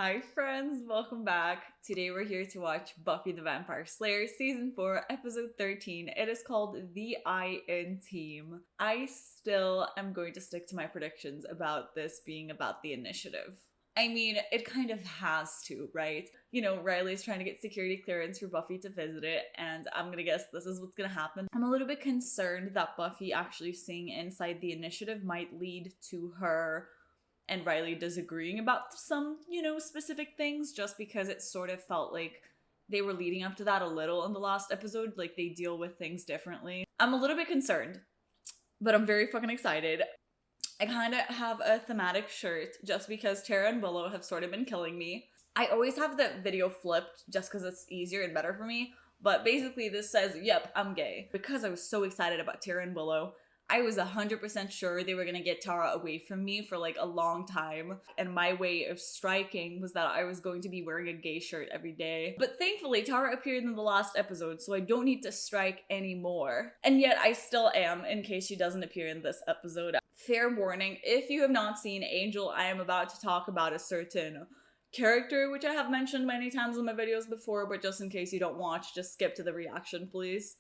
Hi friends, welcome back. Today we're here to watch Buffy the Vampire Slayer Season 4, Episode 13. It is called The I In Team. I still am going to stick to my predictions about this being about the initiative. I mean, it kind of has to, right? You know, Riley's trying to get security clearance for Buffy to visit it, and I'm gonna guess this is what's gonna happen. I'm a little bit concerned that Buffy actually seeing inside the initiative might lead to her and Riley disagreeing about some, specific things, just because it sort of felt like they were leading up to that a little in the last episode. Like, they deal with things differently. I'm a little bit concerned, but I'm very fucking excited. I kind of have a thematic shirt just because Tara and Willow have sort of been killing me. I always have the video flipped just because it's easier and better for me. But basically this says, yep, I'm gay. Because I was so excited about Tara and Willow, I was 100% sure they were going to get Tara away from me for like a long time. And my way of striking was that I was going to be wearing a gay shirt every day. But thankfully, Tara appeared in the last episode, so I don't need to strike anymore. And yet I still am, in case she doesn't appear in this episode. Fair warning, if you have not seen Angel, I am about to talk about a certain character, which I have mentioned many times in my videos before, but just in case you don't watch, just skip to the reaction, please.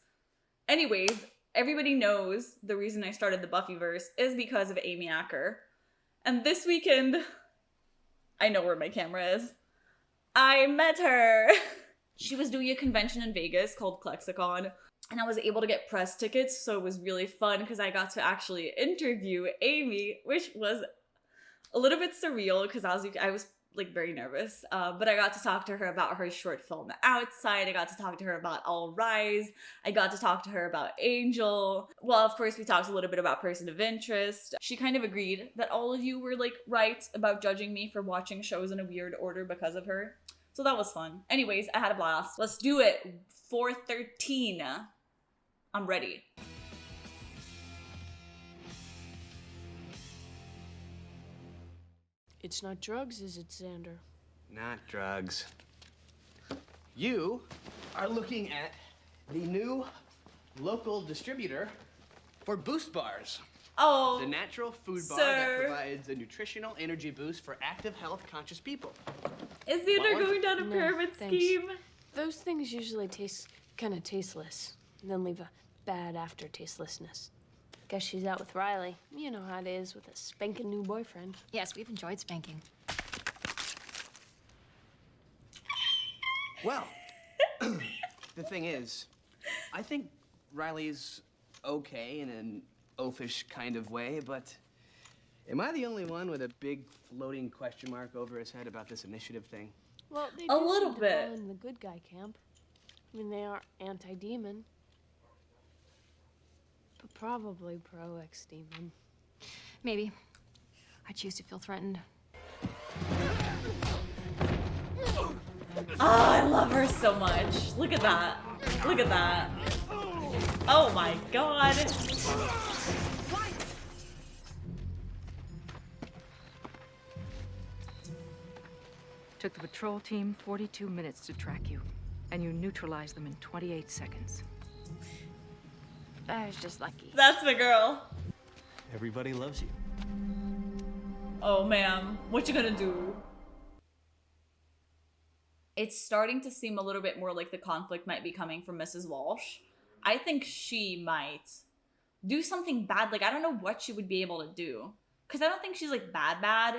Anyways, everybody knows the reason I started the Buffyverse is because of Amy Acker. And this weekend, I know where my camera is, I met her. She was doing a convention in Vegas called Klexicon, and I was able to get press tickets, so it was really fun because I got to actually interview Amy, which was a little bit surreal because I was like very nervous, but I got to talk to her about her short film Outside. I got to talk to her about All Rise. I got to talk to her about Angel. Well, of course, we talked a little bit about Person of Interest. She kind of agreed that all of you were like right about judging me for watching shows in a weird order because of her. So that was fun. Anyways, I had a blast. Let's do it. 413. I'm ready. It's not drugs, is it, Xander? Not drugs. You are looking at the new local distributor for Boost Bars. Oh, The natural food bar sir. that provides a nutritional energy boost for active, health-conscious people. Is Xander What? going down a No, pyramid thanks. scheme? Those things usually taste kind of tasteless, and then leave a bad aftertastelessness. Guess she's out with Riley. You know how it is with a spanking new boyfriend. Yes, we've enjoyed spanking. Well, the thing is, I think Riley's okay in an oafish kind of way, but am I the only one with a big floating question mark over his head about this initiative thing? Well, they A do little seem to bit. fall in the good guy camp. I mean, they are anti-demon, but probably pro-ex-demon. Maybe. I choose to feel threatened. Oh, I love her so much. Look at that. Look at that. Oh my god. Took the patrol team 42 minutes to track you, and you neutralized them in 28 seconds. I was just lucky. That's my girl. Everybody loves you. Oh, ma'am. What you gonna do? It's starting to seem a little bit more like the conflict might be coming from Mrs. Walsh. I think she might do something bad. Like, I don't know what she would be able to do. Because I don't think she's, like, bad.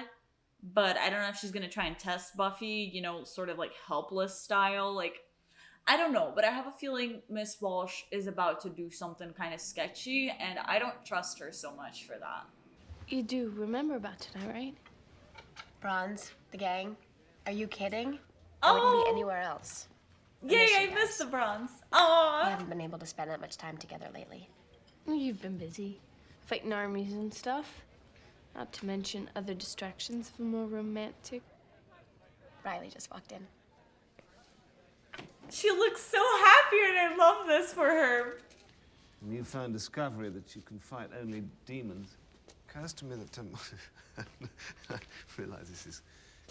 But I don't know if she's gonna try and test Buffy, sort of, like, helpless style. Like, I don't know. But I have a feeling Miss Walsh is about to do something kind of sketchy. And I don't trust her so much for that. You do remember about tonight, right? Bronze, the gang. Are you kidding? Oh! We can be anywhere else. Yay, miss you I guys. missed the bronze. We Aww. haven't been able to spend that much time together lately. You've been busy, fighting armies and stuff. Not to mention other distractions of a more romantic. Riley just walked in. She looks so happy and I love this for her. Newfound discovery that you can fight only demons. Occurs to me that I realize this is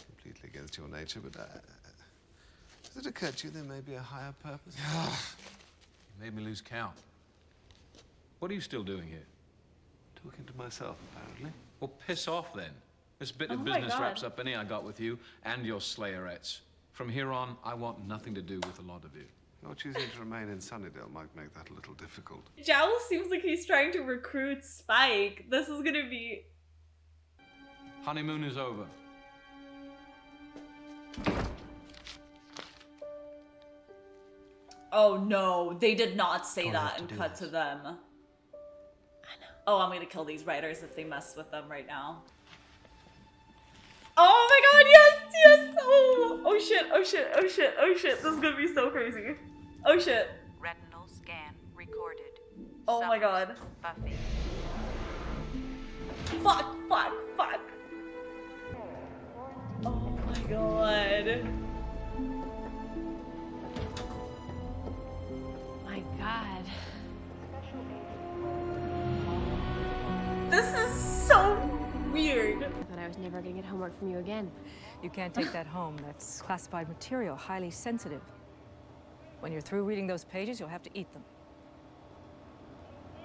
completely against your nature, but does it occur to you there may be a higher purpose? You made me lose count. What are you still doing here? Talking to myself, apparently. Well, piss off then. This bit Oh of my business God. wraps up any I got with you and your Slayerettes. From here on, I want nothing to do with a lot of you. Your choosing to remain in Sunnydale might make that a little difficult. Jowl seems like he's trying to recruit Spike. This is gonna be... Honeymoon is over. Oh no, they did not say Don't that have to and do cut this. to them. I know. Oh, I'm gonna kill these writers if they mess with them right now. Oh my god, yes, yes! Oh, oh shit, oh shit, oh shit, oh shit. This is gonna be so crazy. Oh shit. Retinal scan recorded. Oh my god. Buffy. Fuck, fuck, fuck. Oh my god. My God. This is so weird. I thought I was never gonna get homework from you again. You can't take that home. That's classified material, highly sensitive. When you're through reading those pages, you'll have to eat them.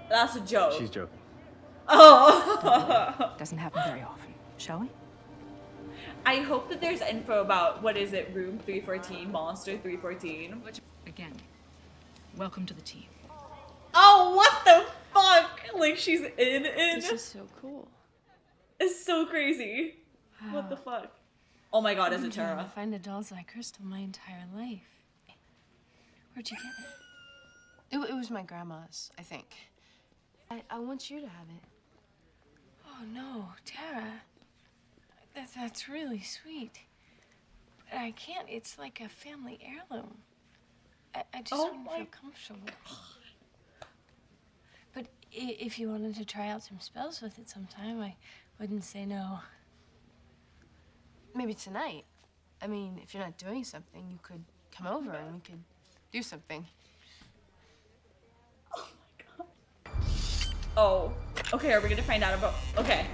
That's a joke. She's joking. Oh. Doesn't happen very often. Shall we? I hope that there's info about, what is it, Room 314, Monster 314. Again, welcome to the team. Oh, what the fuck? Like, she's in. This is so cool. It's so crazy. What the fuck? Oh my god, is I've it been trying to Tara? find a doll's eye crystal my entire life. Where'd you get it? It was my grandma's, I think. I want you to have it. Oh no, Tara. That's really sweet. But I can't. It's like a family heirloom. I just Oh wouldn't my feel comfortable. But if you wanted to try out some spells with it sometime, I wouldn't say no. Maybe tonight. I mean, if you're not doing something, you could come over and we could do something. Oh. Okay, are we gonna find out about... Okay.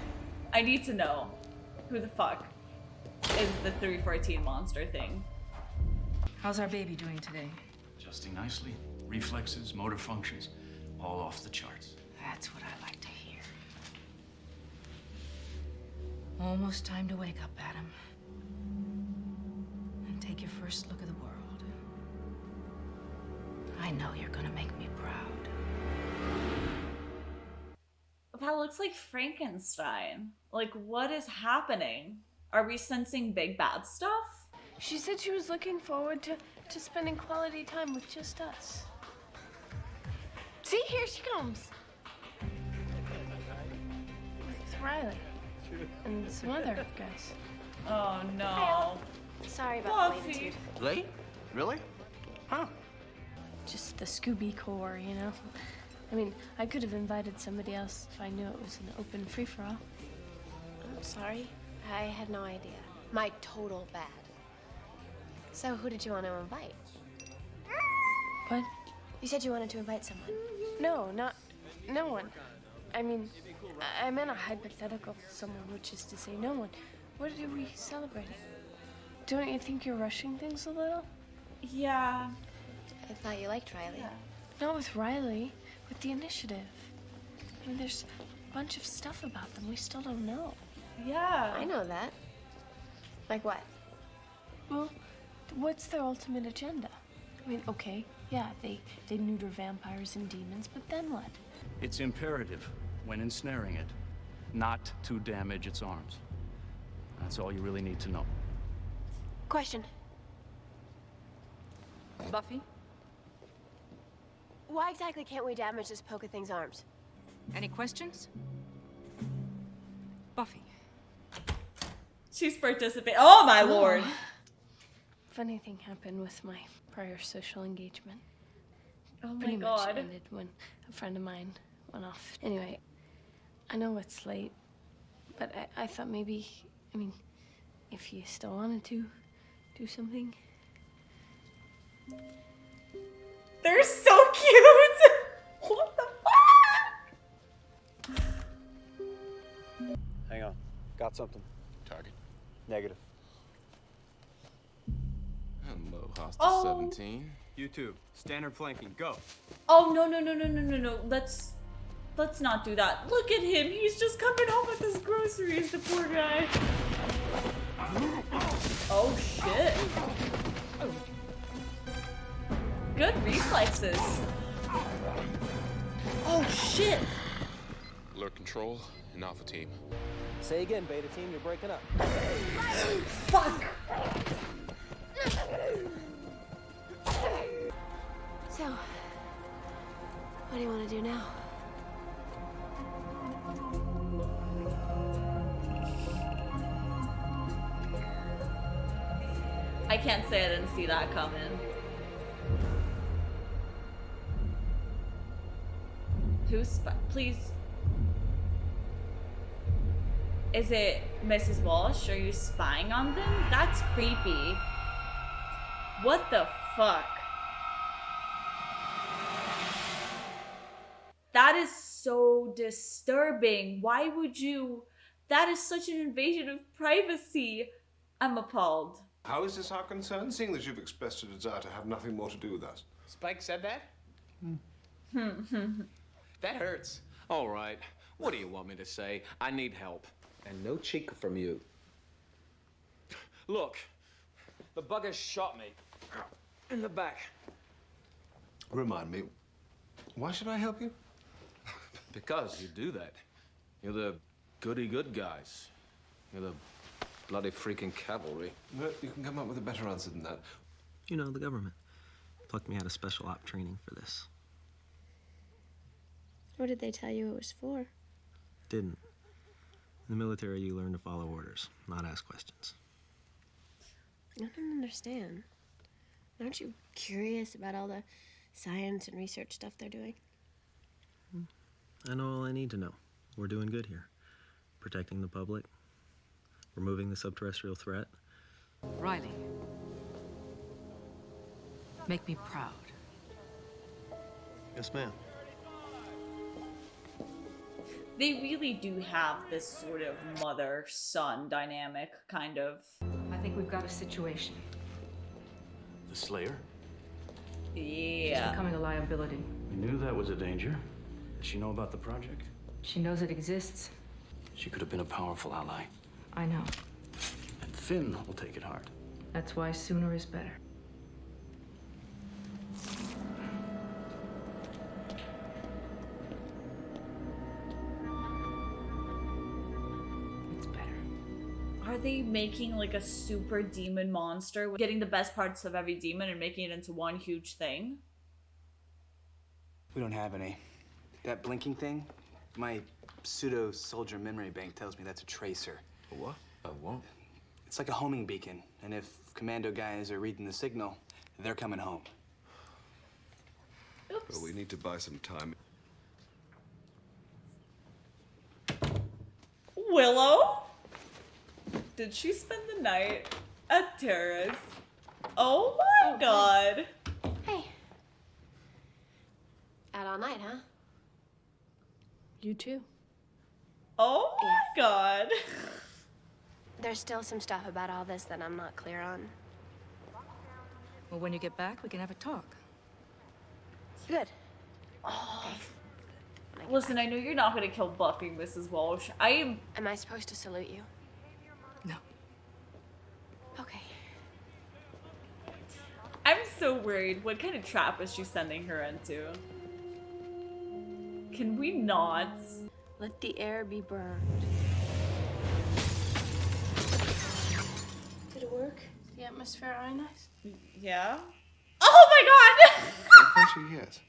I need to know who the fuck is the 314 monster thing. How's our baby doing today? Adjusting nicely. Reflexes, motor functions, all off the charts. That's what I like to hear. Almost time to wake up, Adam. And take your first look at the world. I know you're gonna make me proud. That looks like Frankenstein. Like, what is happening? Are we sensing big bad stuff? She said she was looking forward to spending quality time with just us. See, here she comes. With Riley. And some other guys. Oh no. Sorry about the Buffy. latitude. Late? Really? Huh. Just the Scooby Corps, you know? I mean, I could have invited somebody else if I knew it was an open free-for-all. I'm sorry. I had no idea. My total bad. So who did you want to invite? What? You said you wanted to invite someone. No, no one. I mean, I meant a hypothetical someone, which is to say no one. What are we celebrating? Don't you think you're rushing things a little? Yeah. I thought you liked Riley. Not with Riley, with the initiative. I mean, there's a bunch of stuff about them we still don't know. Yeah. I know that. Like what? Well, what's their ultimate agenda? I mean, okay, yeah, they neuter vampires and demons, but then what? It's imperative, when ensnaring it, not to damage its arms. That's all you really need to know. Question. Buffy, Why exactly can't we damage this poke of thing's arms? any questions? Buffy. She's participating. Oh my lord. Funny thing happened with my prior social engagement. Oh my Pretty much god. ended when a friend of mine went off. Anyway, I know it's late, but I thought maybe, I mean, if you still wanted to do something. They're so cute. What the fuck? Hang on. Got something. Target. Negative. Hello, hostage Oh. 17. You too. Standard flanking. Go. Oh no. Let's Let's not do that. Look at him. He's just coming home with his groceries, the poor guy. Oh, shit. Good reflexes. Oh, shit. Alert control and Alpha team. Say again, Beta team, you're breaking up. Fuck. So, what do you want to do now? I can't say I didn't see that coming. Who's please? Is it Mrs. Walsh? Are you spying on them? That's creepy. What the fuck? That is so disturbing. Why would you? That is such an invasion of privacy. I'm appalled. How is this our concern, seeing that you've expressed a desire to have nothing more to do with us? Spike said that? That hurts. All right. What do you want me to say? I need help. And no chica from you. Look, the bugger shot me in the back. Remind me, why should I help you? Because you do that. You're the goody good guys. You're the bloody freaking cavalry. No, you can come up with a better answer than that. You know, the government plucked me out of special op training for this. What did they tell you it was for? Didn't. In the military, you learn to follow orders, not ask questions. I don't understand. Aren't you curious about all the science and research stuff they're doing? I know all I need to know. We're doing good here. Protecting the public, removing the subterrestrial threat. Riley, make me proud. Yes, ma'am. They really do have this sort of mother-son dynamic, kind of. I think we've got a situation. The Slayer? She's Yeah. becoming a liability. We knew that was a danger. Does she know about the project? She knows it exists. She could have been a powerful ally. I know. And Finn will take it hard. That's why sooner is better. It's better. Are they making like a super demon monster, getting the best parts of every demon and making it into one huge thing? We don't have any. That blinking thing, my pseudo-soldier memory bank tells me that's a tracer. A what? A what? It's like a homing beacon, and if commando guys are reading the signal, they're coming home. Oops. But we need to buy some time. Willow? Did she spend the night at Tara's? Oh my god. Hey. Out all night, huh? You too. Oh my god. There's still some stuff about all this that I'm not clear on. Well, when you get back, we can have a talk. Good. Oh. Listen, I know you're not gonna kill Buffy, Mrs. Walsh. Am I supposed to salute you? No. Okay. I'm so worried. What kind of trap is she sending her into? Can we not? Let the air be burned. Did it work? The atmosphere ionized? Yeah? Oh my god! Potentially, yes.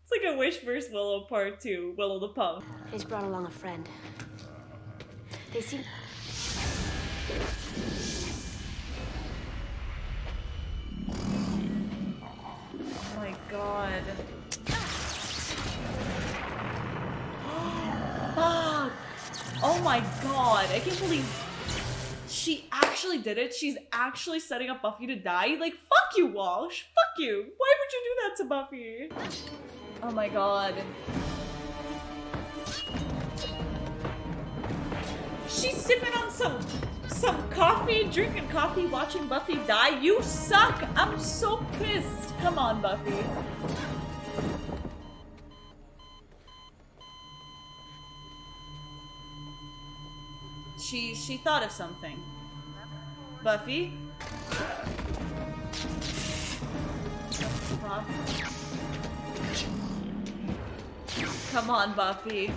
It's like a Wish vs. Willow part 2. Willow the punk. He's brought along a friend. They seem... Oh my god. Fuck! Oh my god, I can't believe she actually did it. She's actually setting up Buffy to die. Like, fuck you, Walsh. Fuck you. Why would you do that to Buffy? Oh my god. She's sipping on some coffee, drinking coffee, watching Buffy die. You suck. I'm so pissed. Come on, Buffy. She thought of something. Buffy? Come on, Buffy.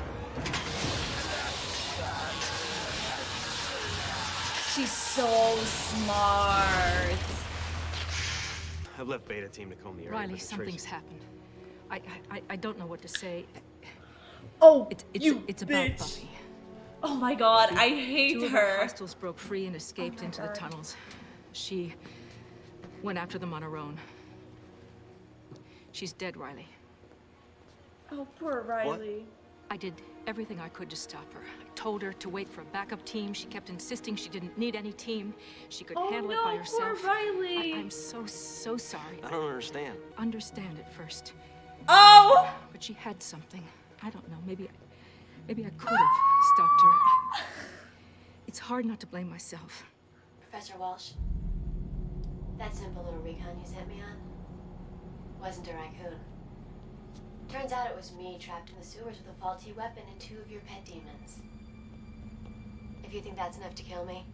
She's so smart. I've left Beta Team to comb the area. Riley, something's happened. I don't know what to say. Oh, it's about bitch. Buffy. Oh my god, I hate Two of her. our hostiles broke free and escaped into the tunnels. She went after them on her own. She's dead, Riley. Oh, poor Riley. I did everything I could to stop her. I told her to wait for a backup team. She kept insisting she didn't need any team. She could handle it by herself. Poor Riley. I'm so sorry. I don't understand. Understand it first. Oh! But she had something. I don't know. Maybe I could have stopped her. It's hard not to blame myself. Professor Walsh, that simple little recon you sent me on wasn't a raccoon. Turns out it was me trapped in the sewers with a faulty weapon and 2 of your pet demons. If you think that's enough to kill me,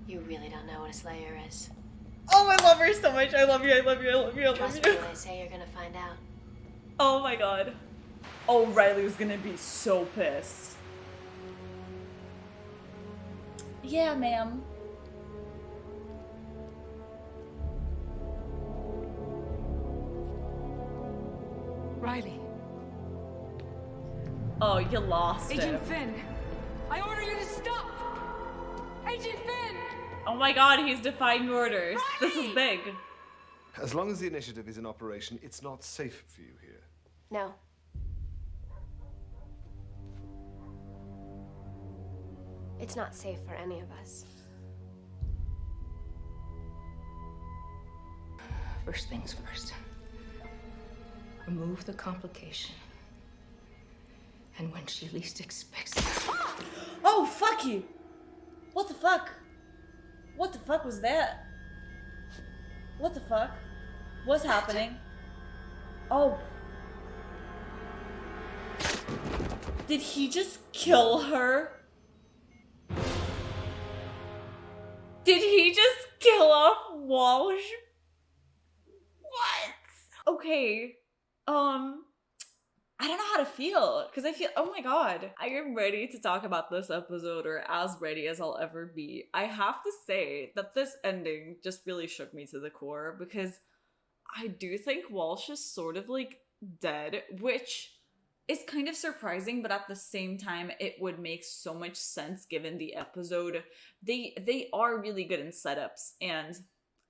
you really don't know what a Slayer is. Oh, I love her so much. I love you, I love you, I love you, I love Trust you. me when I say you're gonna find out. Oh my god. Oh, Riley's gonna be so pissed. Yeah, ma'am. Riley. Oh, you lost Agent him. Finn, I order you to stop! Agent Finn! Oh my god, he's defying orders. This is big. As long as the initiative is in operation, it's not safe for you here. No. It's not safe for any of us. First things first. Remove the complication. And when she least expects it. Oh, fuck you! What the fuck? What the fuck was that? What the fuck? What's happening? Oh. Did he just kill her? Did he just kill off Walsh? What? Okay. I don't know how to feel, because I feel, oh my god, I am ready to talk about this episode, or as ready as I'll ever be. I have to say that this ending just really shook me to the core, because I do think Walsh is sort of like dead, which is kind of surprising, but at the same time, it would make so much sense given the episode. They are really good in setups, and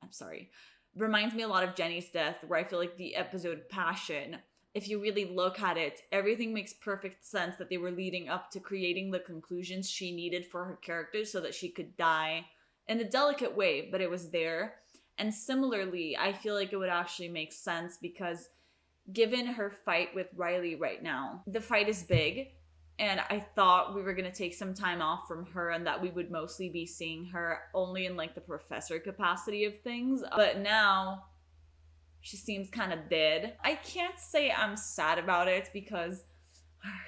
I'm sorry, reminds me a lot of Jenny's death, where I feel like the episode Passion, if you really look at it, everything makes perfect sense that they were leading up to creating the conclusions she needed for her character so that she could die in a delicate way, but it was there. And similarly, I feel like it would actually make sense because given her fight with Riley right now, the fight is big, and I thought we were going to take some time off from her and that we would mostly be seeing her only in like the professor capacity of things. But now she seems kind of dead. I can't say I'm sad about it because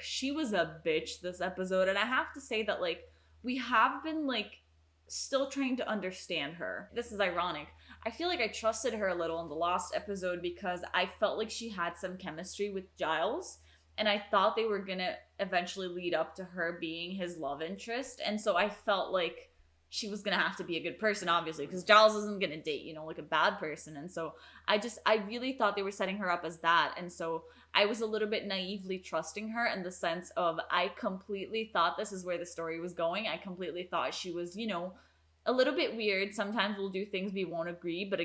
she was a bitch this episode, and I have to say that like we have been like still trying to understand her. This is ironic. I feel like I trusted her a little in the last episode because I felt like she had some chemistry with Giles, and I thought they were gonna eventually lead up to her being his love interest, and so I felt like she was gonna have to be a good person, obviously, because Giles isn't gonna date, you know, like a bad person. And so I really thought they were setting her up as that. And so I was a little bit naively trusting her in the sense of I completely thought this is where the story was going. I completely thought she was, you know, a little bit weird. Sometimes we'll do things we won't agree, but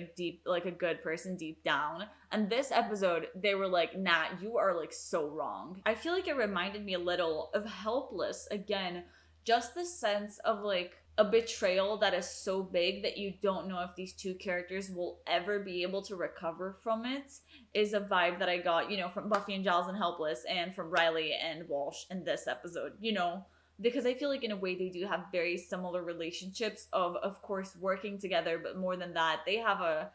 like a good person deep down. And this episode, they were like, nah, you are like so wrong. I feel like it reminded me a little of Helpless again. Just the sense of like a betrayal that is so big that you don't know if these two characters will ever be able to recover from it is a vibe that I got, you know, from Buffy and Giles and Helpless, and from Riley and Walsh in this episode, you know, because I feel like in a way they do have very similar relationships of course, working together, but more than that, they have a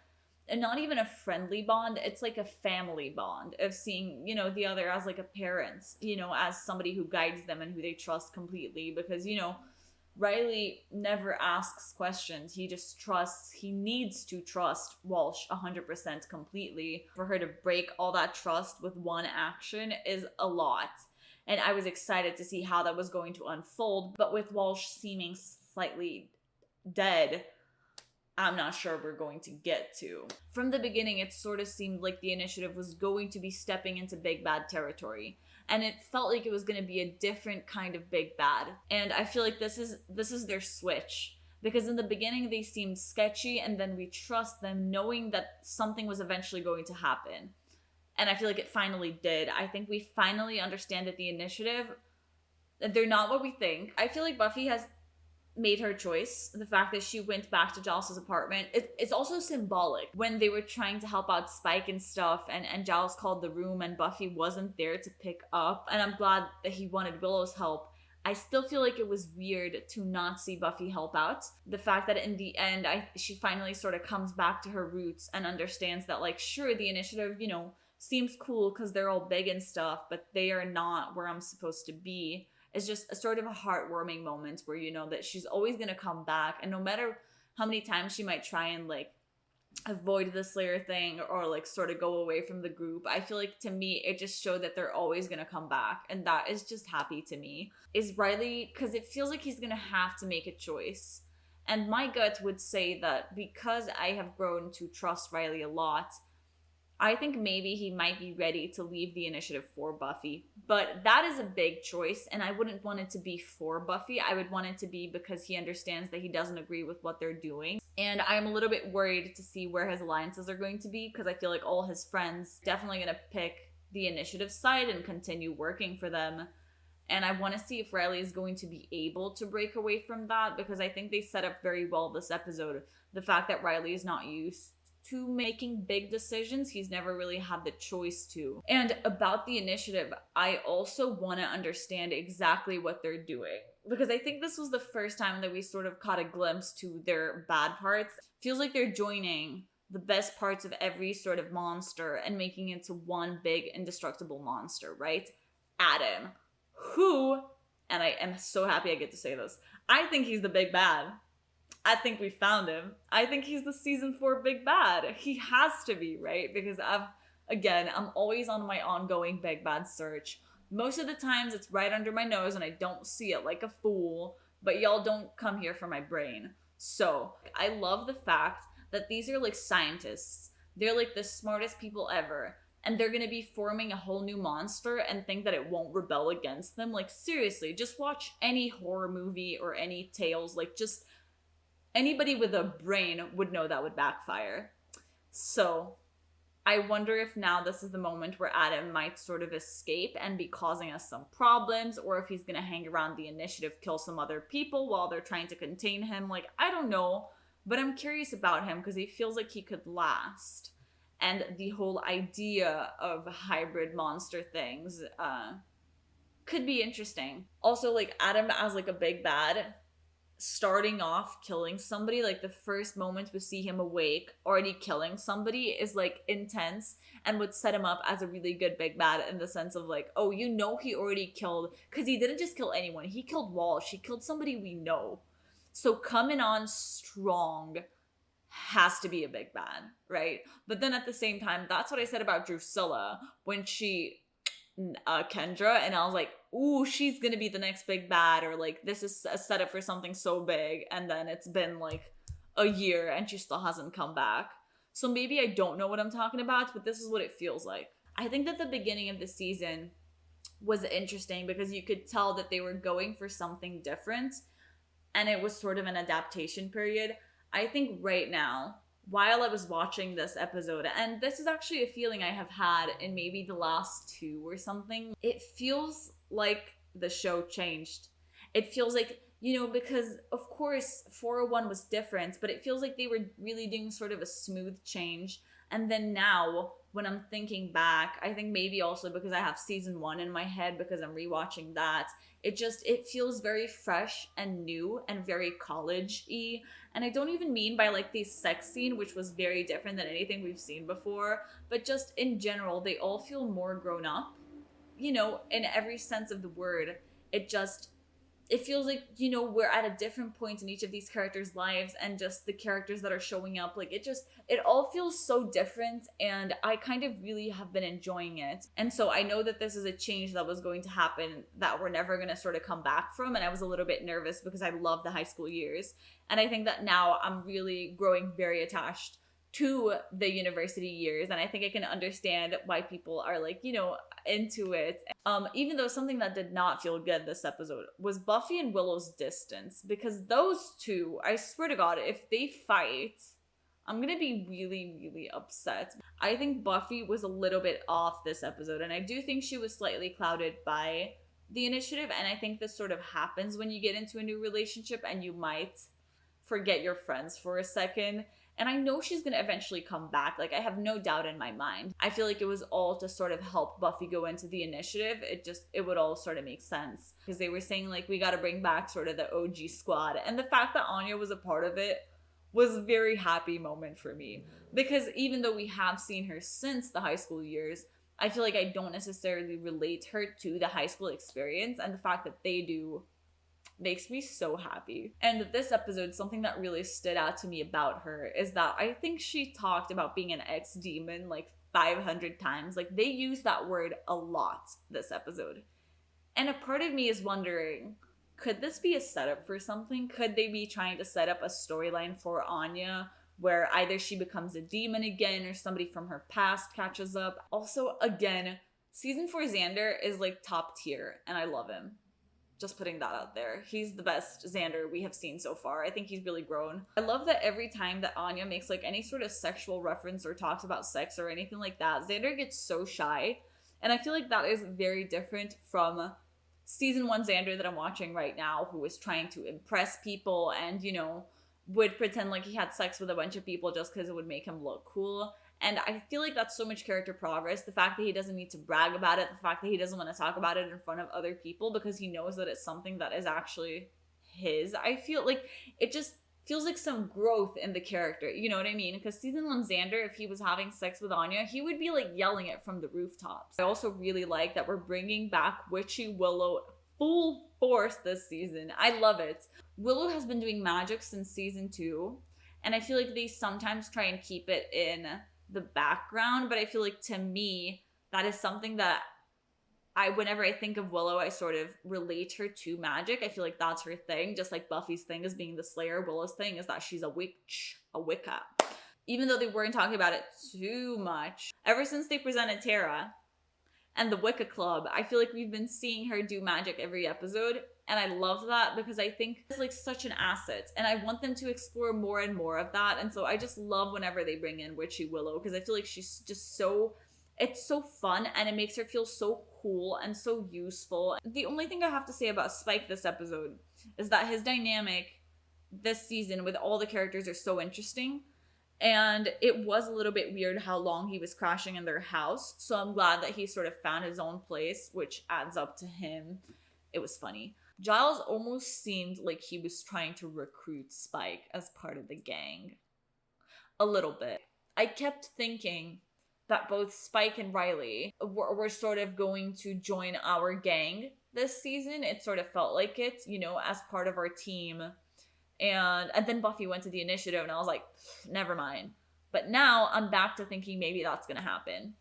not even a friendly bond, it's like a family bond of seeing, you know, the other as like a parent, you know, as somebody who guides them and who they trust completely, because, you know, Riley never asks questions. He just trusts, he needs to trust Walsh 100% completely. For her to break all that trust with one action is a lot. And I was excited to see how that was going to unfold. But with Walsh seeming slightly dead, I'm not sure we're going to get to. From the beginning, it sort of seemed like the initiative was going to be stepping into big bad territory. And it felt like it was going to be a different kind of big bad. And I feel like this is their switch. Because in the beginning, they seemed sketchy, and then we trust them knowing that something was eventually going to happen. And I feel like it finally did. I think we finally understand that the initiative, they're not what we think. I feel like Buffy has made her choice. The fact that she went back to Giles's apartment, it's also symbolic. When they were trying to help out Spike and stuff, and Giles called the room and Buffy wasn't there to pick up, and I'm glad that he wanted Willow's help. I still feel like it was weird to not see Buffy help out. The fact that in the end, she finally sort of comes back to her roots and understands that, like, sure, the initiative, you know, seems cool because they're all big and stuff, but they are not where I'm supposed to be. It's just a sort of a heartwarming moment where you know that she's always going to come back, and no matter how many times she might try and like avoid the Slayer thing or like sort of go away from the group, I feel like to me it just showed that they're always going to come back, and that is just happy to me. Is Riley, because it feels like he's going to have to make a choice, and my gut would say that because I have grown to trust Riley a lot, I think maybe he might be ready to leave the initiative for Buffy. But that is a big choice, and I wouldn't want it to be for Buffy. I would want it to be because he understands that he doesn't agree with what they're doing. And I'm a little bit worried to see where his alliances are going to be, because I feel like all his friends definitely going to pick the initiative side and continue working for them. And I want to see if Riley is going to be able to break away from that, because I think they set up very well this episode. The fact that Riley is not used to making big decisions, he's never really had the choice to. And about the initiative, I also want to understand exactly what they're doing, because I think this was the first time that we sort of caught a glimpse to their bad parts. Feels like they're joining the best parts of every sort of monster and making it to one big indestructible monster, right? Adam, who, and I am so happy I get to say this, I think he's the big bad. I think we found him. I think he's the season 4 big bad. He has to be, right? Because I'm always on my ongoing big bad search. Most of the times it's right under my nose and I don't see it like a fool, but y'all don't come here for my brain. So I love the fact that these are like scientists. They're like the smartest people ever. And they're going to be forming a whole new monster and think that it won't rebel against them. Like, seriously, just watch any horror movie or any tales. Like, just anybody with a brain would know that would backfire. So I wonder if now this is the moment where Adam might sort of escape and be causing us some problems, or if he's gonna hang around the initiative, kill some other people while they're trying to contain him. Like, I don't know, but I'm curious about him because he feels like he could last. And the whole idea of hybrid monster things could be interesting. Also, like, Adam as like a big bad, starting off killing somebody, like the first moment we see him awake already killing somebody is like intense and would set him up as a really good big bad in the sense of like, oh, you know, he already killed, because he didn't just kill anyone, he killed Walsh, he killed somebody we know. So coming on strong has to be a big bad, right? But then at the same time, that's what I said about Drusilla when she Kendra, and I was like, ooh, she's gonna be the next big bad, or like this is a setup for something so big, and then it's been like a year and she still hasn't come back. So maybe I don't know what I'm talking about, but this is what it feels like. I think that the beginning of the season was interesting because you could tell that they were going for something different, and it was sort of an adaptation period. I think right now, while I was watching this episode, and this is actually a feeling I have had in maybe the last 2 or something, it feels like the show changed. It feels like, you know, because of course 401 was different, but it feels like they were really doing sort of a smooth change. And then now, when I'm thinking back, I think maybe also because I have season 1 in my head because I'm rewatching that, it feels very fresh and new and very college-y. And I don't even mean by like the sex scene, which was very different than anything we've seen before, but just in general, they all feel more grown up, you know, in every sense of the word. it feels like, you know, we're at a different point in each of these characters' lives, and just the characters that are showing up, like it all feels so different, and I kind of really have been enjoying it. And so I know that this is a change that was going to happen that we're never going to sort of come back from, and I was a little bit nervous because I love the high school years, and I think that now I'm really growing very attached to the university years, and I think I can understand why people are like, you know, into it. Even though something that did not feel good this episode was Buffy and Willow's distance, because those two, I swear to God, if they fight, I'm gonna be really, really upset. I think Buffy was a little bit off this episode, and I do think she was slightly clouded by the initiative, and I think this sort of happens when you get into a new relationship and you might forget your friends for a second. And I know she's going to eventually come back. Like, I have no doubt in my mind. I feel like it was all to sort of help Buffy go into the initiative. It would all sort of make sense. Because they were saying, like, we got to bring back sort of the OG squad. And the fact that Anya was a part of it was a very happy moment for me. Because even though we have seen her since the high school years, I feel like I don't necessarily relate her to the high school experience. And the fact that they do makes me so happy. And this episode, something that really stood out to me about her is that I think she talked about being an ex-demon like 500 times. Like, they use that word a lot this episode. And a part of me is wondering, could this be a setup for something? Could they be trying to set up a storyline for Anya where either she becomes a demon again or somebody from her past catches up? Also, again, season 4 Xander is like top tier, and I love him. Just putting that out there. He's the best Xander we have seen so far. I think he's really grown. I love that every time that Anya makes like any sort of sexual reference or talks about sex or anything like that, Xander gets so shy. And I feel like that is very different from season 1 Xander that I'm watching right now, who is trying to impress people and, you know, would pretend like he had sex with a bunch of people just because it would make him look cool. And I feel like that's so much character progress. The fact that he doesn't need to brag about it, the fact that he doesn't want to talk about it in front of other people because he knows that it's something that is actually his. I feel like it just feels like some growth in the character. You know what I mean? Because season 1 Xander, if he was having sex with Anya, he would be like yelling it from the rooftops. I also really like that we're bringing back Witchy Willow full force this season. I love it. Willow has been doing magic since season 2, and I feel like they sometimes try and keep it in the background, but I feel like to me that is something that whenever I think of Willow, I sort of relate her to magic. I feel like that's her thing, just like Buffy's thing is being the Slayer. Willow's thing is that she's a witch, a Wicca. Even though they weren't talking about it too much, ever since they presented Tara and the Wicca Club, I feel like we've been seeing her do magic every episode. And I love that because I think it's like such an asset, and I want them to explore more and more of that. And so I just love whenever they bring in Witchy Willow, because I feel like she's just so, it's so fun, and it makes her feel so cool and so useful. The only thing I have to say about Spike this episode is that his dynamic this season with all the characters are so interesting. And it was a little bit weird how long he was crashing in their house. So I'm glad that he sort of found his own place, which adds up to him. It was funny. Giles almost seemed like he was trying to recruit Spike as part of the gang. A little bit. I kept thinking that both Spike and Riley were sort of going to join our gang this season. It sort of felt like it, you know, as part of our team. And then Buffy went to the initiative, and I was like, never mind. But now I'm back to thinking maybe that's going to happen.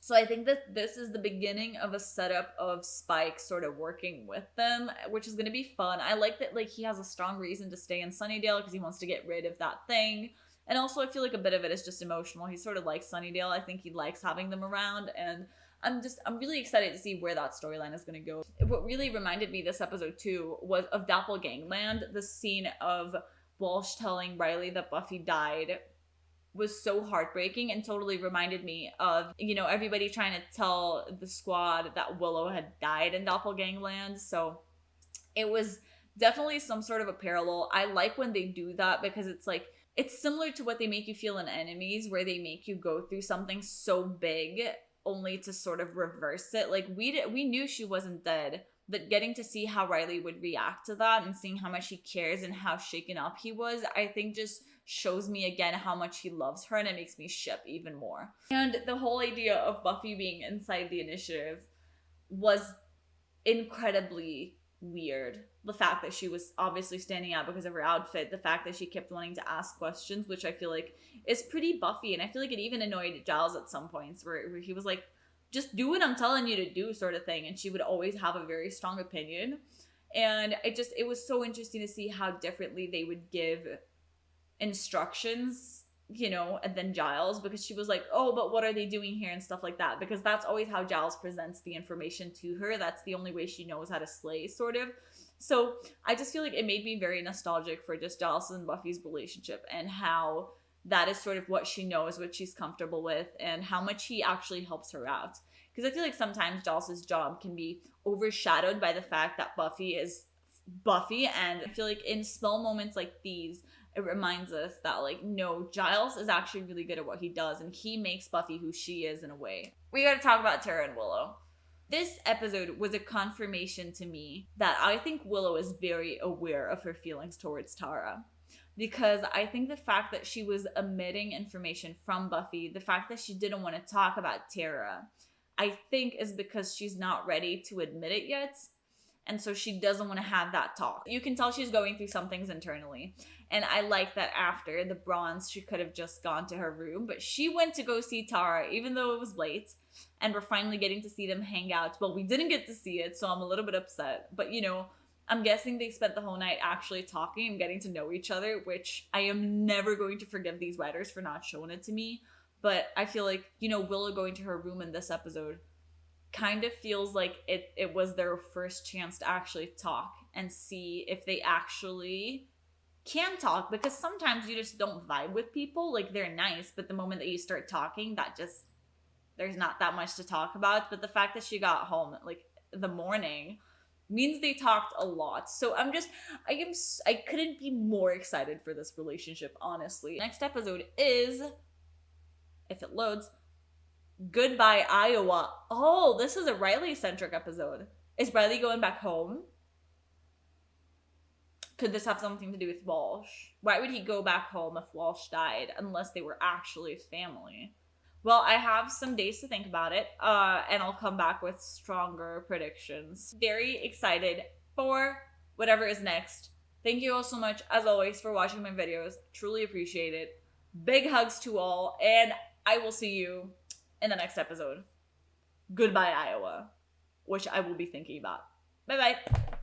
So I think that this is the beginning of a setup of Spike sort of working with them, which is going to be fun. I like that, like, he has a strong reason to stay in Sunnydale because he wants to get rid of that thing. And also I feel like a bit of it is just emotional. He sort of likes Sunnydale. I think he likes having them around, and I'm really excited to see where that storyline is going to go. What really reminded me this episode too was of Doppelgangland. The scene of Walsh telling Riley that Buffy died was so heartbreaking and totally reminded me of, you know, everybody trying to tell the squad that Willow had died in Doppelgangland. So it was definitely some sort of a parallel. I like when they do that because it's like, it's similar to what they make you feel in Enemies, where they make you go through something so big only to sort of reverse it. Like, we knew she wasn't dead, but getting to see how Riley would react to that and seeing how much he cares and how shaken up he was, I think just shows me again how much he loves her, and it makes me ship even more. And the whole idea of Buffy being inside the initiative was incredibly weird. The fact that she was obviously standing out because of her outfit, the fact that she kept wanting to ask questions, which I feel like is pretty Buffy, and I feel like it even annoyed Giles at some points where he was like, just do what I'm telling you to do sort of thing, and she would always have a very strong opinion. And it was so interesting to see how differently they would give instructions, you know, and then Giles, because she was like, oh, but what are they doing here and stuff like that, because that's always how Giles presents the information to her. That's the only way she knows how to slay, sort of. So I just feel like it made me very nostalgic for just Giles and Buffy's relationship, and how that is sort of what she knows, what she's comfortable with, and how much he actually helps her out. Because I feel like sometimes Giles' job can be overshadowed by the fact that Buffy is Buffy, and I feel like in small moments like these, it reminds us that, like, no, Giles is actually really good at what he does, and he makes Buffy who she is in a way. We gotta talk about Tara and Willow. This episode was a confirmation to me that I think Willow is very aware of her feelings towards Tara. Because I think the fact that she was omitting information from Buffy, the fact that she didn't want to talk about Tara, I think is because she's not ready to admit it yet. And so she doesn't want to have that talk. You can tell she's going through some things internally. And I like that after the bronze, she could have just gone to her room. But she went to go see Tara, even though it was late. And we're finally getting to see them hang out. Well, we didn't get to see it, so I'm a little bit upset. But, you know, I'm guessing they spent the whole night actually talking and getting to know each other, which I am never going to forgive these writers for not showing it to me. But I feel like, you know, Willow going to her room in this episode kind of feels like it was their first chance to actually talk and see if they actually can talk, because sometimes you just don't vibe with people. Like, they're nice, but the moment that you start talking, that just, there's not that much to talk about. But the fact that she got home like the morning means they talked a lot. So I couldn't be more excited for this relationship, honestly. Next episode is, if it loads, Goodbye Iowa. Oh, this is a Riley-centric episode. Is Riley going back home? Could this have something to do with Walsh? Why would he go back home if Walsh died, unless they were actually family? Well, I have some days to think about it, and I'll come back with stronger predictions. Very excited for whatever is next. Thank you all so much, as always, for watching my videos. Truly appreciate it. Big hugs to all, and I will see you in the next episode. Goodbye, Iowa, which I will be thinking about. Bye-bye.